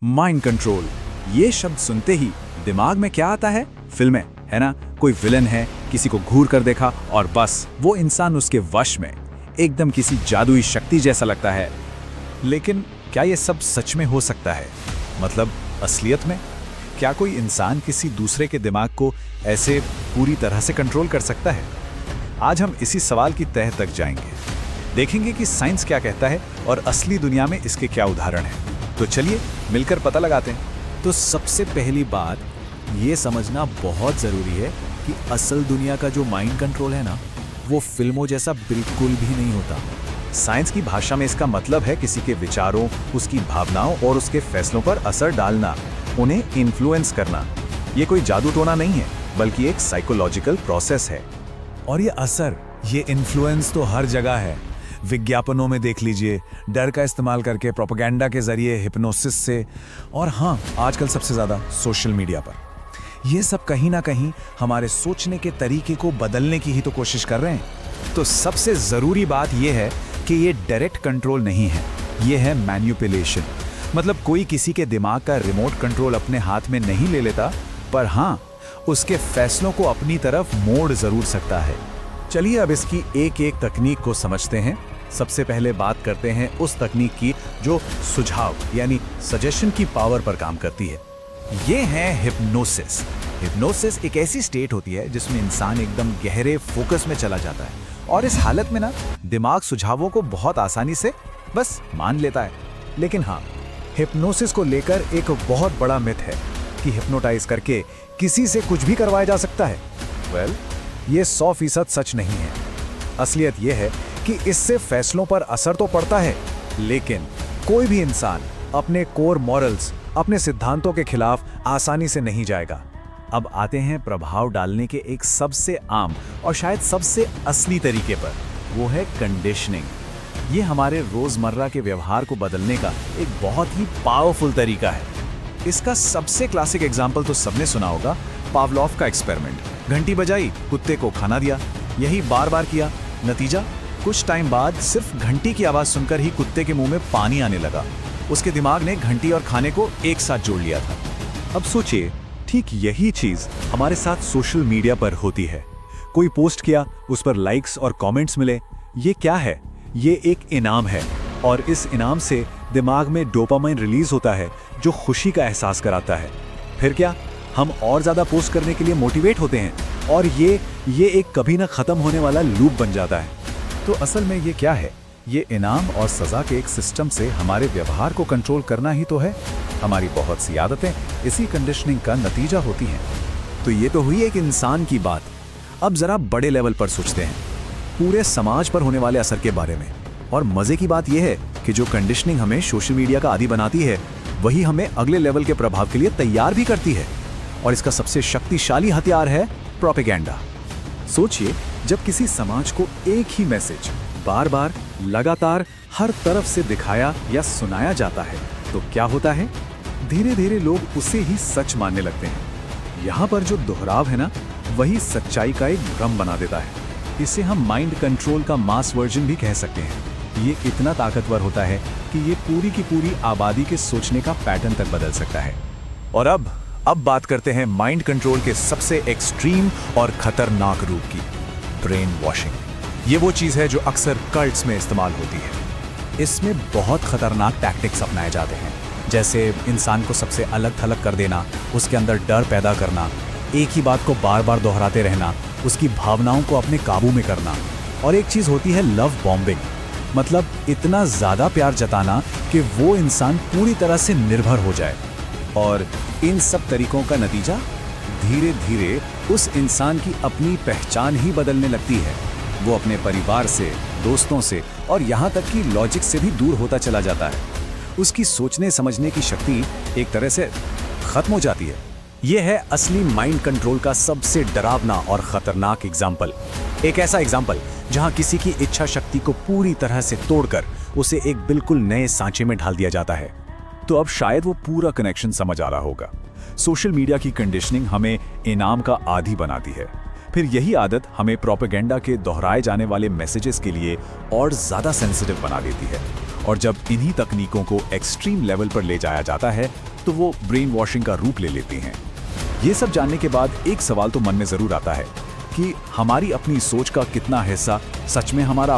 Mind control, ये शब्द सुनते ही दिमाग में क्या आता है? फिल्में, है ना? कोई विलन है, किसी को घूर कर देखा और बस वो इंसान उसके वश में, एकदम किसी जादुई शक्ति जैसा लगता है। लेकिन क्या ये सब सच में हो सकता है? मतलब असलियत में क्या कोई इंसान किसी दूसरे के दिमाग को ऐसे पूरी तरह से कंट्रोल कर सकता है? आज हम इसी सवाल की तह तक जाएंगे, देखेंगे कि साइंस क्या कहता है और असली दुनिया में इसके क्या उदाहरण हैं। तो चलिए मिलकर पता लगाते हैं। तो सबसे पहली बात ये समझना बहुत ज़रूरी है कि असल दुनिया का जो माइंड कंट्रोल है ना, वो फिल्मों जैसा बिल्कुल भी नहीं होता। साइंस की भाषा में इसका मतलब है किसी के विचारों, उसकी भावनाओं और उसके फैसलों पर असर डालना, उन्हें इन्फ्लुएंस करना। ये कोई जादू टोना नहीं है, बल्कि एक साइकोलॉजिकल प्रोसेस है। और ये असर, ये इन्फ्लुएंस तो हर जगह है। विज्ञापनों में देख लीजिए, डर का इस्तेमाल करके, प्रोपेगेंडा के जरिए, हिप्नोसिस से, और हाँ, आजकल सबसे ज़्यादा सोशल मीडिया पर। ये सब कहीं ना कहीं हमारे सोचने के तरीके को बदलने की ही तो कोशिश कर रहे हैं। तो सबसे ज़रूरी बात यह है कि ये डायरेक्ट कंट्रोल नहीं है, ये है मैनिपुलेशन। मतलब कोई किसी के दिमाग का रिमोट कंट्रोल अपने हाथ में नहीं ले लेता, पर हाँ, उसके फैसलों को अपनी तरफ मोड़ ज़रूर सकता है। चलिए अब इसकी एक एक तकनीक को समझते हैं। सबसे पहले बात करते हैं उस तकनीक की जो सुझाव यानी सजेशन की पावर पर काम करती है। ये है हिप्नोसिस। हिप्नोसिस एक ऐसी स्टेट होती है जिसमें इंसान एकदम गहरे फोकस में चला जाता है और इस हालत में ना दिमाग सुझावों को बहुत आसानी से बस मान लेता है। लेकिन हाँ, हिप्नोसिस को लेकर एक बहुत बड़ा मिथ है कि हिप्नोटाइज करके किसी से कुछ भी करवाया जा सकता है। वेल, ये 100% सच नहीं है। असलियत यह है कि इससे फैसलों पर असर तो पड़ता है, लेकिन कोई भी इंसान अपने कोर मॉरल्स, अपने सिद्धांतों के खिलाफ आसानी से नहीं जाएगा। अब आते हैं प्रभाव डालने के एक सबसे आम और शायद सबसे असली तरीके पर, वो है कंडीशनिंग। ये हमारे रोजमर्रा के व्यवहार को बदलने का एक बहुत ही पावरफुल तरीका है। इसका सबसे क्लासिक एग्जाम्पल तो सबने सुना होगा, पावलोव का एक्सपेरिमेंट। घंटी बजाई, कुत्ते को खाना दिया, यही बार बार किया। नतीजा, कुछ टाइम बाद सिर्फ घंटी की आवाज सुनकर ही कुत्ते के मुंह में पानी आने लगा। उसके दिमाग ने घंटी और खाने को एक साथ जोड़ लिया था। अब सोचिए, ठीक यही चीज हमारे साथ सोशल मीडिया पर होती है। कोई पोस्ट किया, उस पर लाइक्स और कमेंट्स मिले। ये क्या है? ये एक इनाम है, और इस इनाम से दिमाग में डोपामाइन रिलीज होता है जो खुशी का एहसास कराता है। फिर क्या, हम और ज्यादा पोस्ट करने के लिए मोटिवेट होते हैं, और ये एक कभी ना खत्म होने वाला लूप बन जाता है। तो असल में ये क्या है? ये इनाम और सजा के एक सिस्टम से हमारे व्यवहार को कंट्रोल करना ही तो है। हमारी बहुत सी आदतें इसी कंडीशनिंग का नतीजा होती हैं। तो ये तो हुई एक इंसान की बात। अब जरा बड़े लेवल पर सोचते हैं, पूरे समाज पर होने वाले असर के बारे में। और मजे की बात यह है कि जो कंडीशनिंग हमें सोशल मीडिया का आदी बनाती है, वही हमें अगले लेवल के प्रभाव के लिए तैयार भी करती है। और इसका सबसे शक्तिशाली हथियार है प्रोपेगेंडा। सोचिए, जब किसी समाज को एक ही मैसेज बार बार लगातार हर तरफ से दिखाया या सुनाया जाता है, तो क्या होता है? धीरे धीरे लोग उसे ही सच मानने लगते हैं। यहाँ पर जो दोहराव है ना, वही सच्चाई का एक भ्रम बना देता है। इसे हम माइंड कंट्रोल का मास वर्जन भी कह सकते हैं। ये इतना ताकतवर होता है कि ये पूरी की पूरी आबादी के सोचने का पैटर्न तक बदल सकता है। और अब बात करते हैं माइंड कंट्रोल के सबसे एक्सट्रीम और खतरनाक रूप की, ब्रेन वॉशिंग। ये वो चीज़ है जो अक्सर कल्ट्स में इस्तेमाल होती है। इसमें बहुत खतरनाक टैक्टिक्स अपनाए जाते हैं, जैसे इंसान को सबसे अलग थलग कर देना, उसके अंदर डर पैदा करना, एक ही बात को बार बार दोहराते रहना, उसकी भावनाओं को अपने काबू में करना। और एक चीज़ होती है लव बॉम्बिंग, मतलब इतना ज़्यादा प्यार जताना कि वो इंसान पूरी तरह से निर्भर हो जाए। और इन सब तरीकों का नतीजा, धीरे धीरे उस इंसान की अपनी पहचान ही बदलने लगती है। वो अपने परिवार से, दोस्तों से और यहाँ तक कि लॉजिक से भी दूर होता चला जाता है। उसकी सोचने समझने की शक्ति एक तरह से खत्म हो जाती है। यह है असली माइंड कंट्रोल का सबसे डरावना और खतरनाक एग्जाम्पल। एक ऐसा एग्जाम्पल जहाँ किसी की इच्छा शक्ति को पूरी तरह से तोड़कर उसे एक बिल्कुल नए सांचे में ढाल दिया जाता है। तो अब शायद वो पूरा कनेक्शन समझ आ रहा होगा। सोशल मीडिया की कंडीशनिंग हमें इनाम का आदी बनाती है। फिर यही आदत हमें प्रोपेगेंडा के दोहराए जाने वाले मैसेजेस के लिए और ज़्यादा सेंसिटिव बना देती है। और जब इन्हीं तकनीकों को एक्सट्रीम लेवल पर ले जाया जाता है तो वो ब्रेन वॉशिंग का रूप ले लेती हैं। ये सब जानने के बाद एक सवाल तो मन में ज़रूर आता है कि हमारी अपनी सोच का कितना हिस्सा सच में हमारा